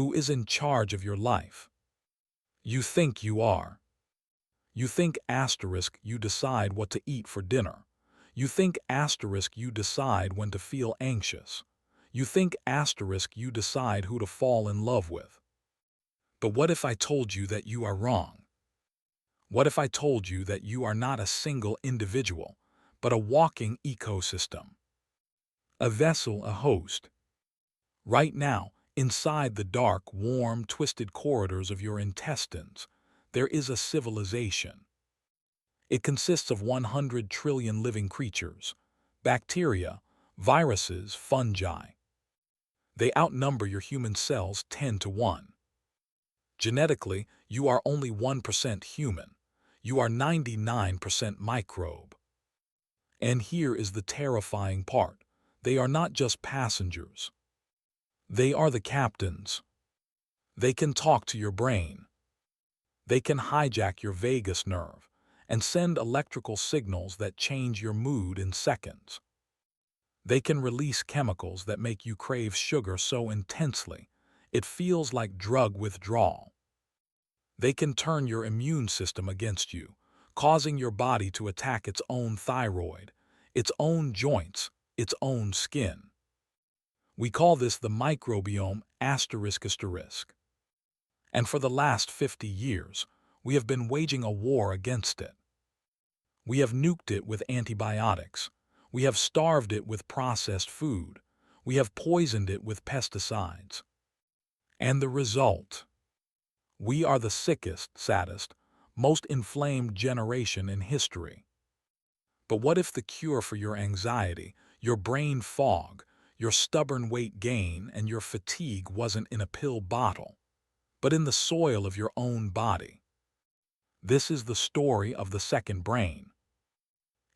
Who is in charge of your life? You think you are. You think asterisk you decide what to eat for dinner. You think asterisk you decide when to feel anxious. You think asterisk you decide who to fall in love with. But what if I told you that you are wrong? What if I told you that you are not a single individual, but a walking ecosystem? A vessel, a host. Right now, inside the dark, warm, twisted corridors of your intestines, there is a civilization. It consists of 100 trillion living creatures, bacteria, viruses, fungi. They outnumber your human cells 10 to 1. Genetically, you are only 1% human. You are 99% microbe. And here is the terrifying part. They are not just passengers. They are the captains. They can talk to your brain. They can hijack your vagus nerve and send electrical signals that change your mood in seconds. They can release chemicals that make you crave sugar so intensely it feels like drug withdrawal. They can turn your immune system against you, causing your body to attack its own thyroid, its own joints, its own skin. We call this the microbiome asterisk asterisk. And for the last 50 years, we have been waging a war against it. We have nuked it with antibiotics. We have starved it with processed food. We have poisoned it with pesticides. And the result? We are the sickest, saddest, most inflamed generation in history. But what if the cure for your anxiety, your brain fog, your stubborn weight gain, and your fatigue wasn't in a pill bottle, but in the soil of your own body? This is the story of the second brain.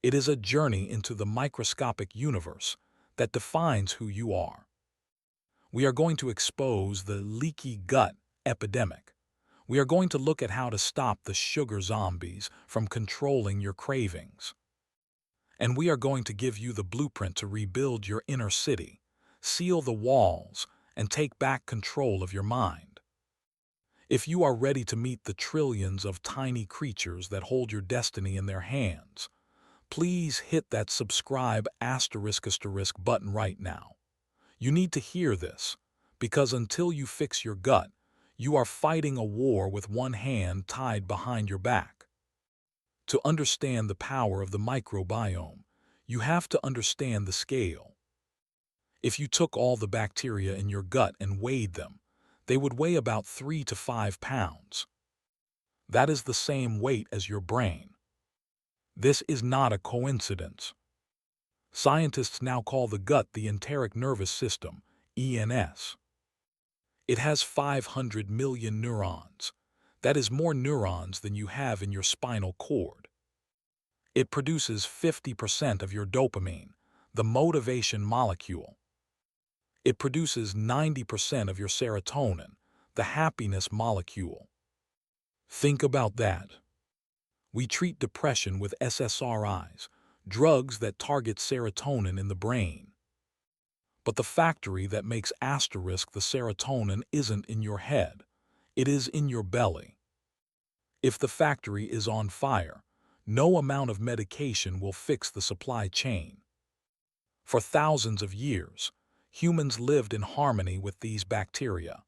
It is a journey into the microscopic universe that defines who you are. We are going to expose the leaky gut epidemic. We are going to look at how to stop the sugar zombies from controlling your cravings. And we are going to give you the blueprint to rebuild your inner city, seal the walls, and take back control of your mind. If you are ready to meet the trillions of tiny creatures that hold your destiny in their hands, please hit that subscribe asterisk asterisk button right now. You need to hear this, because until you fix your gut, you are fighting a war with one hand tied behind your back. To understand the power of the microbiome, you have to understand the scale. If you took all the bacteria in your gut and weighed them, they would weigh about 3 to 5 pounds. That is the same weight as your brain. This is not a coincidence. Scientists now call the gut the enteric nervous system, ENS. It has 500 million neurons. That is more neurons than you have in your spinal cord. It produces 50% of your dopamine, the motivation molecule. It produces 90% of your serotonin, the happiness molecule. Think about that. We treat depression with SSRIs, drugs that target serotonin in the brain. But the factory that makes asterisk the serotonin isn't in your head. It is in your belly. If the factory is on fire, no amount of medication will fix the supply chain. For thousands of years, humans lived in harmony with these bacteria.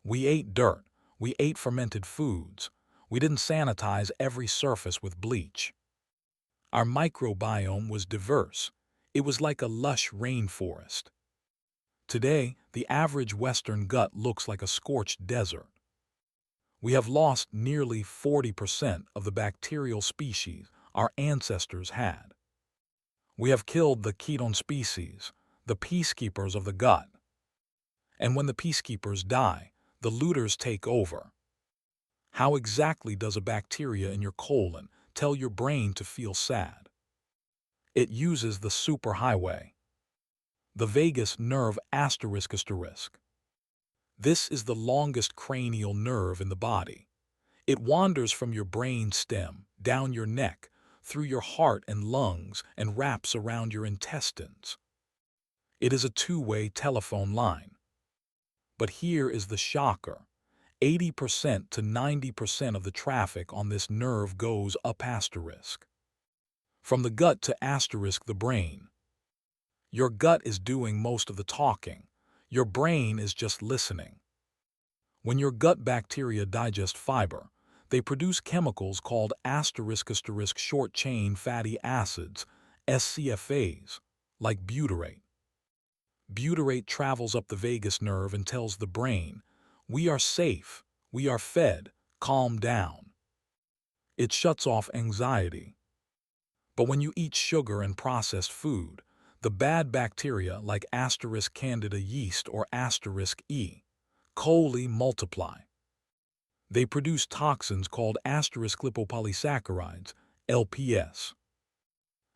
We ate dirt, we ate fermented foods, we didn't sanitize every surface with bleach. Our microbiome was diverse. It was like a lush rainforest. Today, the average Western gut looks like a scorched desert. We have lost nearly 40% of the bacterial species our ancestors had. We have killed the ketone species, the peacekeepers of the gut. And when the peacekeepers die, the looters take over. How exactly does a bacteria in your colon tell your brain to feel sad? It uses the superhighway, the vagus nerve asterisk asterisk. This is the longest cranial nerve in the body. It wanders from your brain stem, down your neck, through your heart and lungs, and wraps around your intestines. It is a two-way telephone line. But here is the shocker. 80% to 90% of the traffic on this nerve goes up asterisk. From the gut to asterisk the brain. Your gut is doing most of the talking. Your brain is just listening. When your gut bacteria digest fiber, they produce chemicals called short-chain fatty acids, SCFAs, like butyrate. Butyrate travels up the vagus nerve and tells the brain, "We are safe, we are fed, calm down." It shuts off anxiety. But when you eat sugar and processed food, the bad bacteria like Candida yeast or E. coli multiply. They produce toxins called lipopolysaccharides, LPS.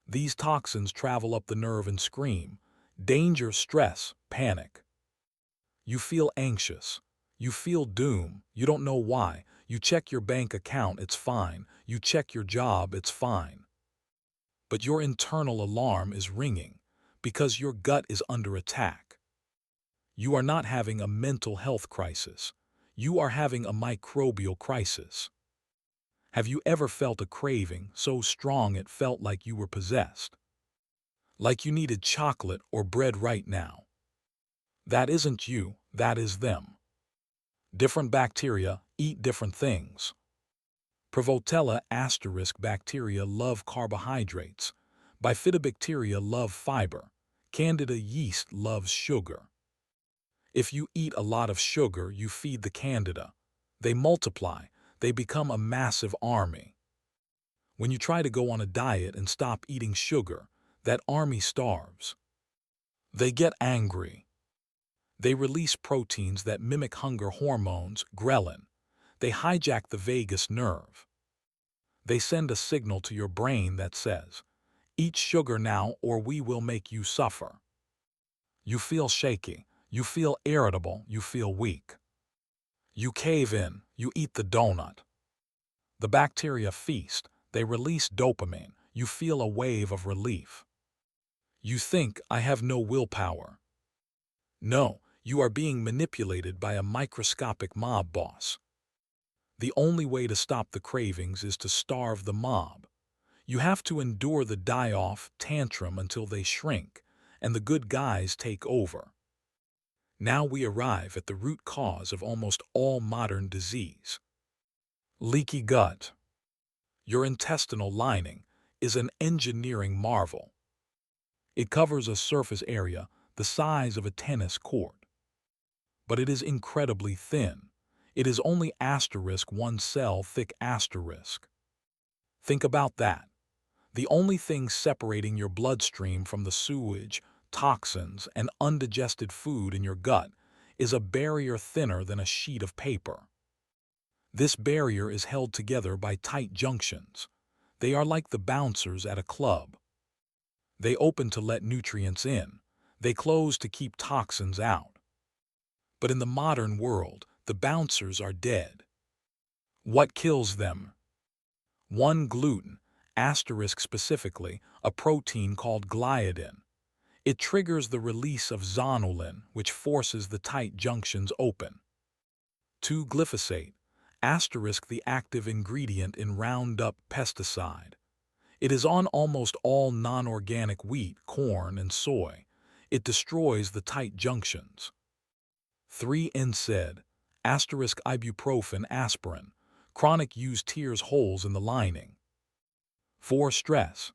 These toxins travel up the nerve and scream, danger, stress, panic. You feel anxious. You feel doom. You don't know why. You check your bank account, it's fine. You check your job, it's fine. But your internal alarm is ringing because your gut is under attack. You are not having a mental health crisis. You are having a microbial crisis. Have you ever felt a craving so strong it felt like you were possessed? Like you needed chocolate or bread right now? That isn't you, that is them. Different bacteria eat different things. Prevotella bacteria love carbohydrates. Bifidobacteria love fiber. Candida yeast loves sugar. If you eat a lot of sugar, you feed the Candida. They multiply. They become a massive army. When you try to go on a diet and stop eating sugar, that army starves. They get angry. They release proteins that mimic hunger hormones, ghrelin. They hijack the vagus nerve. They send a signal to your brain that says, "Eat sugar now or we will make you suffer." You feel shaky. You feel irritable, you feel weak. You cave in, you eat the donut. The bacteria feast, they release dopamine, you feel a wave of relief. You think, "I have no willpower." No, you are being manipulated by a microscopic mob boss. The only way to stop the cravings is to starve the mob. You have to endure the die-off tantrum until they shrink, and the good guys take over. Now we arrive at the root cause of almost all modern disease. Leaky gut. Your intestinal lining is an engineering marvel. It covers a surface area the size of a tennis court. But it is incredibly thin. It is only one cell thick asterisk. Think about that. The only thing separating your bloodstream from the sewage, toxins, and undigested food in your gut is a barrier thinner than a sheet of paper. This barrier is held together by tight junctions. They are like the bouncers at a club. They open to let nutrients in. They close to keep toxins out. But in the modern world, the bouncers are dead. What kills them? 1. Gluten, specifically, a protein called gliadin. It triggers the release of zonulin, which forces the tight junctions open. 2. Glyphosate, the active ingredient in Roundup pesticide. It is on almost all non-organic wheat, corn, and soy. It destroys the tight junctions. 3. NSAID, ibuprofen aspirin. Chronic use tears holes in the lining. 4. Stress,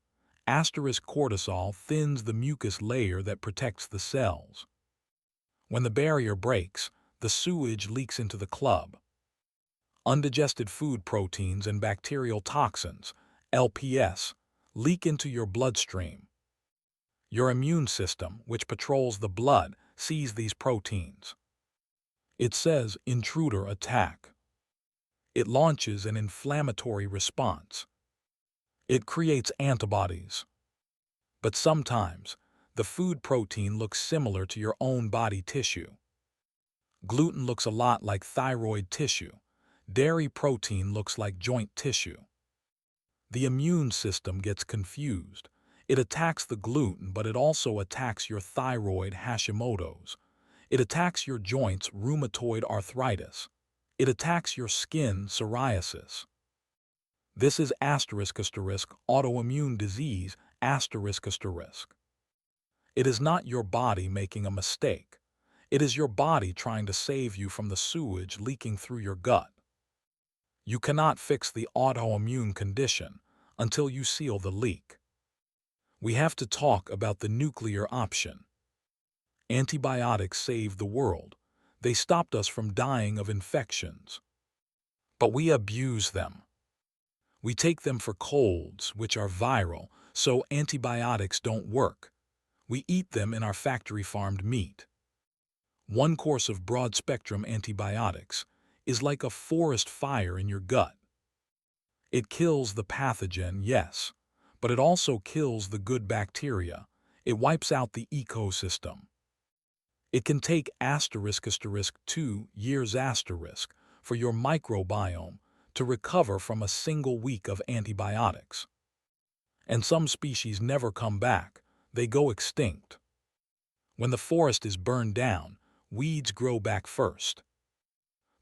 cortisol thins the mucus layer that protects the cells. When the barrier breaks, the sewage leaks into the club. Undigested food proteins and bacterial toxins, LPS, leak into your bloodstream. Your immune system, which patrols the blood, sees these proteins. It says, "Intruder attack." It launches an inflammatory response. It creates antibodies. But sometimes, the food protein looks similar to your own body tissue. Gluten looks a lot like thyroid tissue. Dairy protein looks like joint tissue. The immune system gets confused. It attacks the gluten, but it also attacks your thyroid Hashimoto's. It attacks your joints, rheumatoid arthritis. It attacks your skin, psoriasis. This is autoimmune disease, asterisk. It is not your body making a mistake. It is your body trying to save you from the sewage leaking through your gut. You cannot fix the autoimmune condition until you seal the leak. We have to talk about the nuclear option. Antibiotics saved the world. They stopped us from dying of infections. But we abuse them. We take them for colds, which are viral, so antibiotics don't work. We eat them in our factory-farmed meat. One course of broad-spectrum antibiotics is like a forest fire in your gut. It kills the pathogen, yes, but it also kills the good bacteria. It wipes out the ecosystem. It can take *2 years for your microbiome to recover from a single week of antibiotics. And some species never come back, they go extinct. When the forest is burned down, weeds grow back first.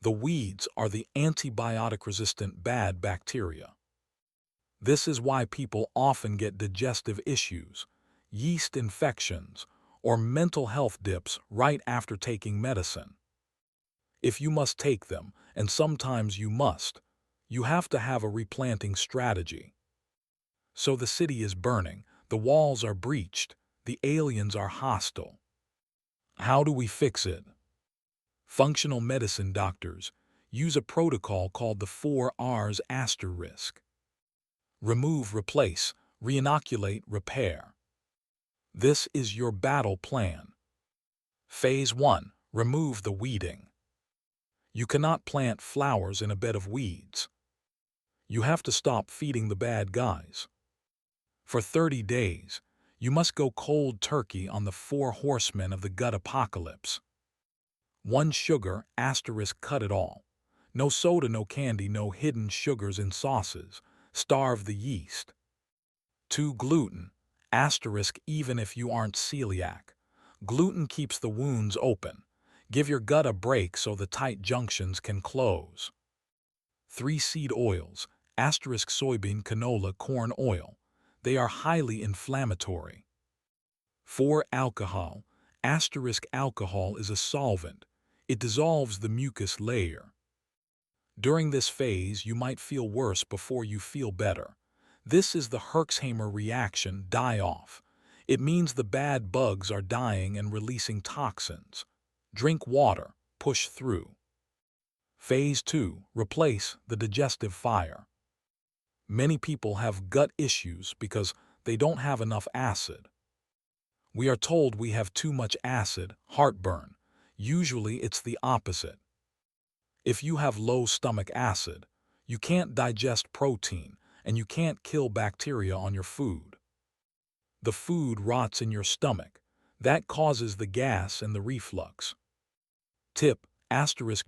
The weeds are the antibiotic-resistant bad bacteria. This is why people often get digestive issues, yeast infections, or mental health dips right after taking medicine. If you must take them, and sometimes you must, you have to have a replanting strategy. So the city is burning, the walls are breached, the aliens are hostile. How do we fix it? Functional medicine doctors use a protocol called the 4Rs asterisk. Remove, replace, reinoculate, repair. This is your battle plan. Phase 1. Remove the weeding. You cannot plant flowers in a bed of weeds. You have to stop feeding the bad guys. For 30 days, you must go cold turkey on the 4 horsemen of the gut apocalypse. 1 sugar, cut it all. No soda, no candy, no hidden sugars in sauces. Starve the yeast. 2 gluten, even if you aren't celiac. Gluten keeps the wounds open. Give your gut a break so the tight junctions can close. 3 seed oils, soybean, canola, corn oil. They are highly inflammatory. 4 alcohol, alcohol is a solvent. It dissolves the mucus layer. During this phase, you might feel worse before you feel better. This is the Herxheimer reaction, die-off. It means the bad bugs are dying and releasing toxins. Drink water, push through. Phase 2, replace the digestive fire. Many people have gut issues because they don't have enough acid. We are told we have too much acid, heartburn. Usually it's the opposite. If you have low stomach acid, you can't digest protein and you can't kill bacteria on your food. The food rots in your stomach. That causes the gas and the reflux. Tip: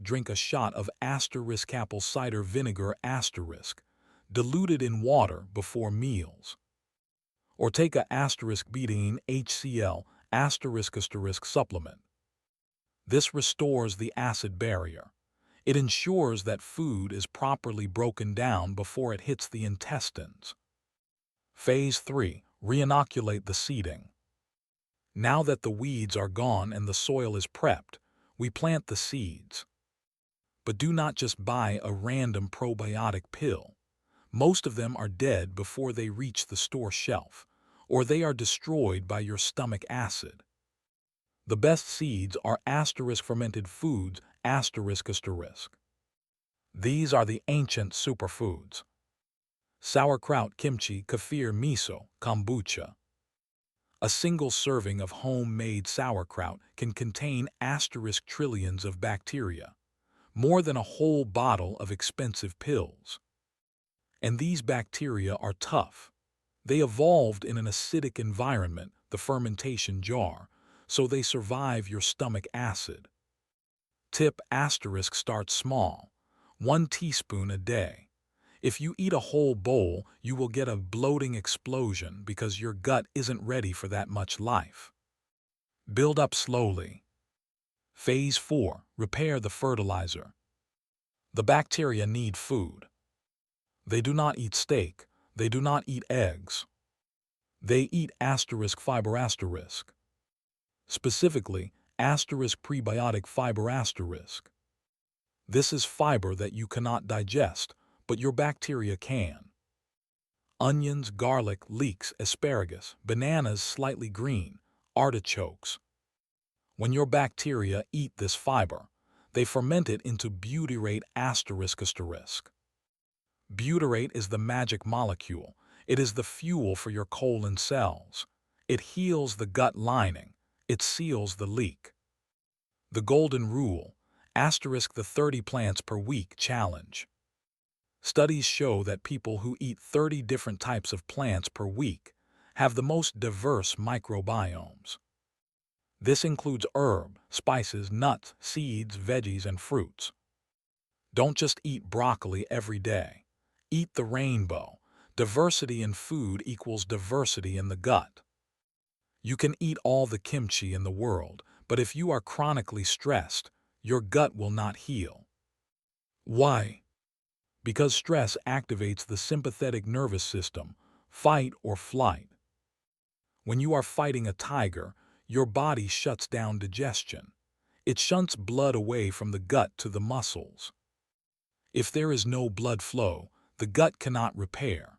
drink a shot of apple cider vinegar diluted in water before meals. Or take a betaine HCl supplement. This restores the acid barrier. It ensures that food is properly broken down before it hits the intestines. Phase 3. Reinoculate the seeding. Now that the weeds are gone and the soil is prepped, we plant the seeds. But do not just buy a random probiotic pill. Most of them are dead before they reach the store shelf, or they are destroyed by your stomach acid. The best seeds are fermented foods, These are the ancient superfoods. Sauerkraut, kimchi, kefir, miso, kombucha. A single serving of homemade sauerkraut can contain trillions of bacteria, more than a whole bottle of expensive pills. And these bacteria are tough. They evolved in an acidic environment, the fermentation jar, so they survive your stomach acid. Tip: start small. 1 teaspoon a day. If you eat a whole bowl, you will get a bloating explosion because your gut isn't ready for that much life. Build up slowly. Phase 4. Repair the fertilizer. The bacteria need food. They do not eat steak. They do not eat eggs. They eat fiber specifically prebiotic fiber. This is fiber that you cannot digest, but your bacteria can. Onions, garlic, leeks, asparagus, bananas slightly green, artichokes. When your bacteria eat this fiber, they ferment it into butyrate ***. Butyrate is the magic molecule. It is the fuel for your colon cells. It heals the gut lining. It seals the leak. The golden rule, the 30 plants per week challenge. Studies show that people who eat 30 different types of plants per week have the most diverse microbiomes. This includes herb, spices, nuts, seeds, veggies, and fruits. Don't just eat broccoli every day. Eat the rainbow. Diversity in food equals diversity in the gut. You can eat all the kimchi in the world, but if you are chronically stressed, your gut will not heal. Why? Because stress activates the sympathetic nervous system, fight or flight. When you are fighting a tiger, your body shuts down digestion. It shunts blood away from the gut to the muscles. If there is no blood flow, the gut cannot repair.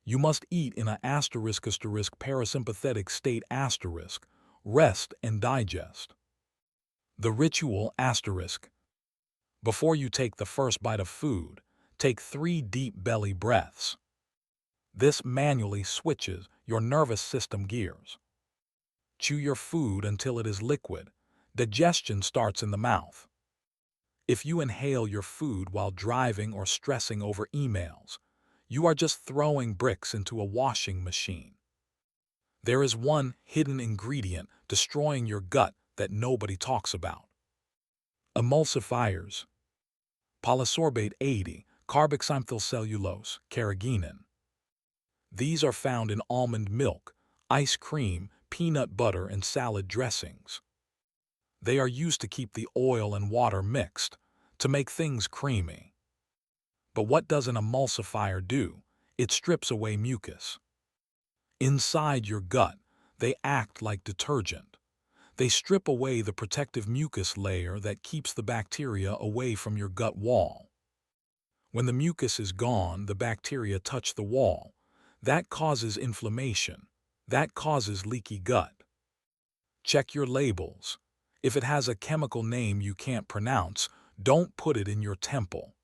You must eat in a parasympathetic state rest and digest. The ritual before you take the first bite of food, take 3 deep belly breaths. This manually switches your nervous system gears. Chew your food until it is liquid. Digestion starts in the mouth. If you inhale your food while driving or stressing over emails, you are just throwing bricks into a washing machine. There is one hidden ingredient destroying your gut that nobody talks about. Emulsifiers. Polysorbate 80, carboxymethylcellulose, carrageenan. These are found in almond milk, ice cream, peanut butter, and salad dressings. They are used to keep the oil and water mixed, to make things creamy. But what does an emulsifier do? It strips away mucus. Inside your gut, they act like detergent. They strip away the protective mucus layer that keeps the bacteria away from your gut wall. When the mucus is gone, the bacteria touch the wall. That causes inflammation. That causes leaky gut. Check your labels. If it has a chemical name you can't pronounce, don't put it in your temple.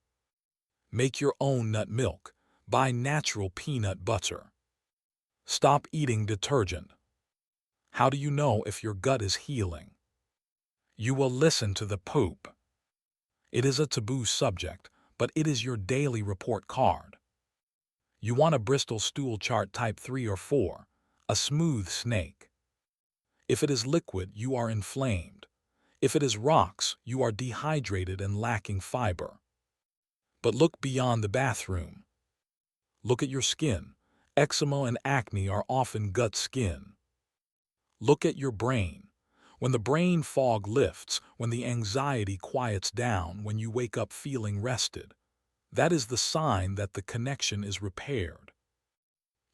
Make your own nut milk. Buy natural peanut butter. Stop eating detergent. How do you know if your gut is healing? You will listen to the poop. It is a taboo subject, but it is your daily report card. You want a Bristol stool chart type 3 or 4, a smooth snake. If it is liquid, you are inflamed. If it is rocks, you are dehydrated and lacking fiber. But look beyond the bathroom. Look at your skin. Eczema and acne are often gut skin. Look at your brain. When the brain fog lifts, when the anxiety quiets down, when you wake up feeling rested, that is the sign that the connection is repaired.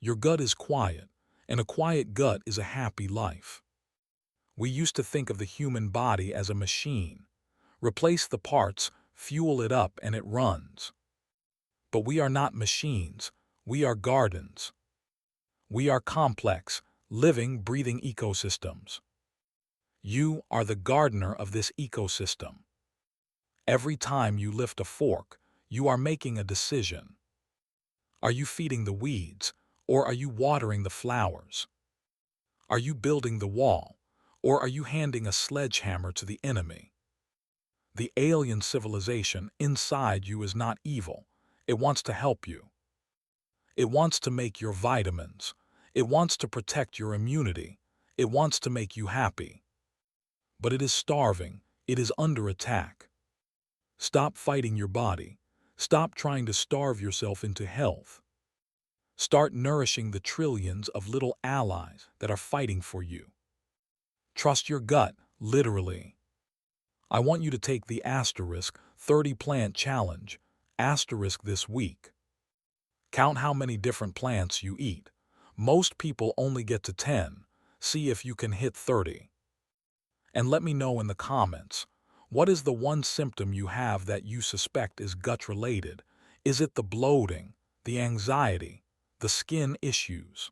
Your gut is quiet, and a quiet gut is a happy life. We used to think of the human body as a machine. Replace the parts, fuel it up, and it runs. But we are not machines. We are gardens. We are complex, living, breathing ecosystems. You are the gardener of this ecosystem. Every time you lift a fork, you are making a decision. Are you feeding the weeds, or are you watering the flowers? Are you building the wall, or are you handing a sledgehammer to the enemy? The alien civilization inside you is not evil. It wants to help you. It wants to make your vitamins. It wants to protect your immunity. It wants to make you happy. But it is starving. It is under attack. Stop fighting your body. Stop trying to starve yourself into health. Start nourishing the trillions of little allies that are fighting for you. Trust your gut, literally. I want you to take the asterisk 30 plant challenge, asterisk this week. Count how many different plants you eat. Most people only get to 10. See if you can hit 30. And let me know in the comments, what is the one symptom you have that you suspect is gut-related? Is it the bloating, the anxiety, the skin issues?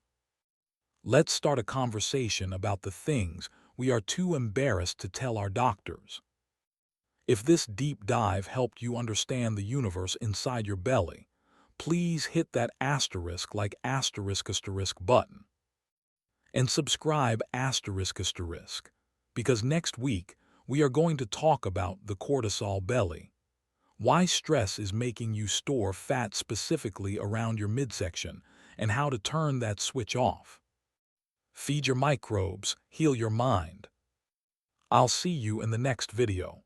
Let's start a conversation about the things we are too embarrassed to tell our doctors. If this deep dive helped you understand the universe inside your belly, please hit that asterisk like asterisk button. And subscribe asterisk, because next week we are going to talk about the cortisol belly. Why stress is making you store fat specifically around your midsection and how to turn that switch off. Feed your microbes, heal your mind. I'll see you in the next video.